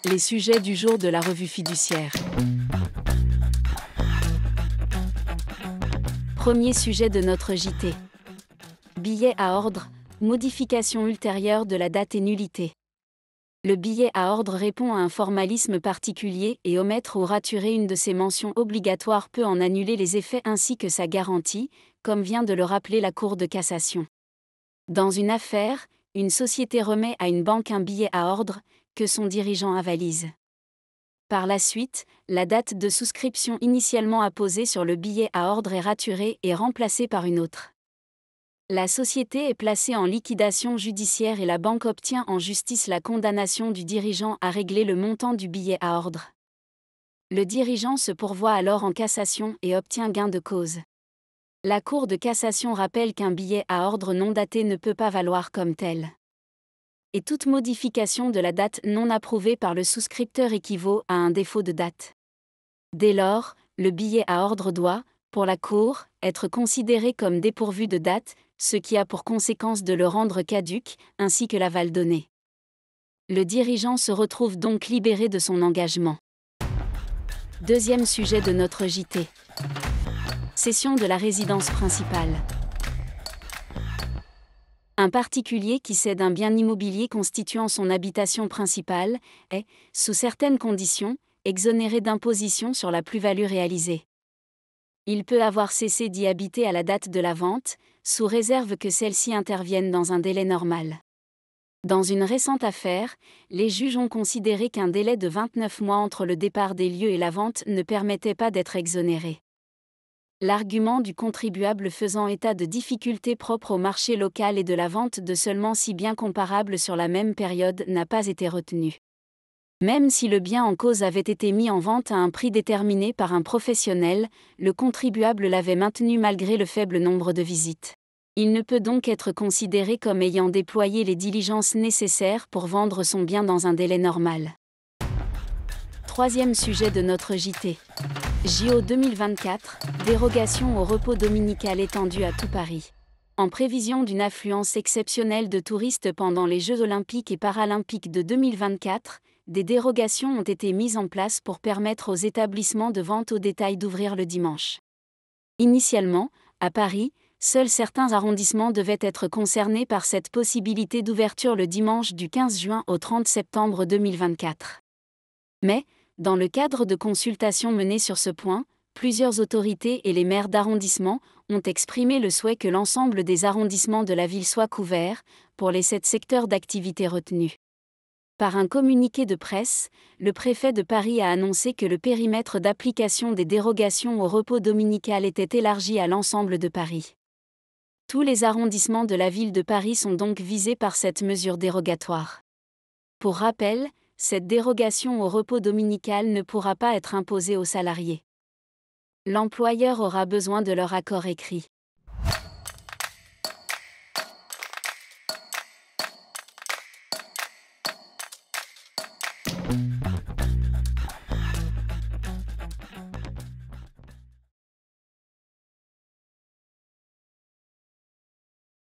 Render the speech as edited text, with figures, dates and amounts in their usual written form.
Les sujets du jour de la revue fiduciaire. Premier sujet de notre JT. Billet à ordre, modification ultérieure de la date et nullité. Le billet à ordre répond à un formalisme particulier et omettre ou raturer une de ses mentions obligatoires peut en annuler les effets ainsi que sa garantie, comme vient de le rappeler la Cour de cassation. Dans une affaire, une société remet à une banque un billet à ordre, que son dirigeant avalise. Par la suite, la date de souscription initialement apposée sur le billet à ordre est raturée et remplacée par une autre. La société est placée en liquidation judiciaire et la banque obtient en justice la condamnation du dirigeant à régler le montant du billet à ordre. Le dirigeant se pourvoit alors en cassation et obtient gain de cause. La Cour de cassation rappelle qu'un billet à ordre non daté ne peut pas valoir comme tel. Et toute modification de la date non approuvée par le souscripteur équivaut à un défaut de date. Dès lors, le billet à ordre doit, pour la Cour, être considéré comme dépourvu de date, ce qui a pour conséquence de le rendre caduc, ainsi que l'aval donné. Le dirigeant se retrouve donc libéré de son engagement. Deuxième sujet de notre JT. Cession de la résidence principale. Un particulier qui cède un bien immobilier constituant son habitation principale est, sous certaines conditions, exonéré d'imposition sur la plus-value réalisée. Il peut avoir cessé d'y habiter à la date de la vente, sous réserve que celle-ci intervienne dans un délai normal. Dans une récente affaire, les juges ont considéré qu'un délai de 29 mois entre le départ des lieux et la vente ne permettait pas d'être exonéré. L'argument du contribuable faisant état de difficultés propres au marché local et de la vente de seulement 6 biens comparables sur la même période n'a pas été retenu. Même si le bien en cause avait été mis en vente à un prix déterminé par un professionnel, le contribuable l'avait maintenu malgré le faible nombre de visites. Il ne peut donc être considéré comme ayant déployé les diligences nécessaires pour vendre son bien dans un délai normal. Troisième sujet de notre JT. JO 2024, dérogation au repos dominical étendue à tout Paris. En prévision d'une affluence exceptionnelle de touristes pendant les Jeux olympiques et paralympiques de 2024, des dérogations ont été mises en place pour permettre aux établissements de vente au détail d'ouvrir le dimanche. Initialement, à Paris, seuls certains arrondissements devaient être concernés par cette possibilité d'ouverture le dimanche du 15 juin au 30 septembre 2024. Mais, dans le cadre de consultations menées sur ce point, plusieurs autorités et les maires d'arrondissement ont exprimé le souhait que l'ensemble des arrondissements de la ville soient couverts, pour les 7 secteurs d'activité retenus. Par un communiqué de presse, le préfet de Paris a annoncé que le périmètre d'application des dérogations au repos dominical était élargi à l'ensemble de Paris. Tous les arrondissements de la ville de Paris sont donc visés par cette mesure dérogatoire. Pour rappel, cette dérogation au repos dominical ne pourra pas être imposée aux salariés. L'employeur aura besoin de leur accord écrit.